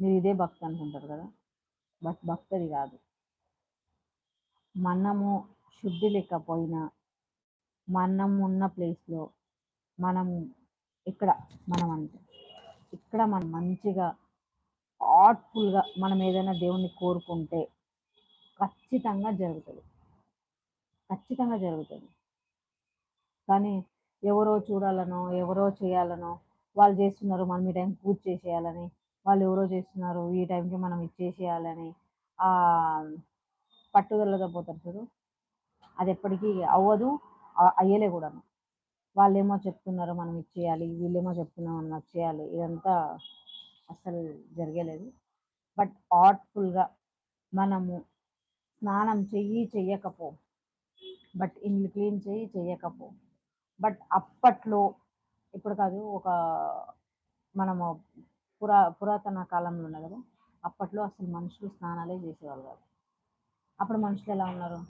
మీరు ఇదే భక్తి అనుకుంటారు కదా, బట్ భక్తి అది కాదు. మనము శుద్ధి లేకపోయినా, మనం ఉన్న ప్లేస్‌లో మనం ఇక్కడ మనం అంటే ఇక్కడ మనం మంచిగా హార్ట్‌ఫుల్‌గా మనం ఏదైనా దేవుణ్ణి కోరుకుంటే ఖచ్చితంగా జరుగుతది. ఖచ్చితంగా జరుగుతది. కానీ ఎవరో చూడాలనో, ఎవరో చేయాలనో, వాళ్ళు చేస్తున్నారు మనం ఈ టైంకి పూజ చేసేయాలని, వాళ్ళు ఎవరో చేస్తున్నారు ఈ టైంకి మనం ఇది చేసేయాలని ఆహ్, పట్టుదలతో పోతారు చూడు, అదెప్పటికి అవ్వదు. అయ్యలే గూడాను. వాళ్ళేమో చెప్తున్నారు మనం ఇది చేయాలి, వీళ్ళేమో చెప్తున్నారు మనం అది చేయాలి. ఇదంతా అస్సలు జరిగేలేదు. బట్ హార్ట్‌ఫుల్‌గా మనము స్నానం చెయ్యి, చెయ్యకపో, బట్ ఇల్లు క్లీన్ చెయ్యి, చెయ్యకపో. బట్ అప్పట్లో ఇప్పుడు కాదు, ఒక మనము పురాతన కాలంలో ఉన్నాయి గదా, అప్పట్లో అసలు మనుషులు స్నానాలే చేసేవాళ్ళు గాదు. అప్పుడు మనుషులెలా ఉన్నారు?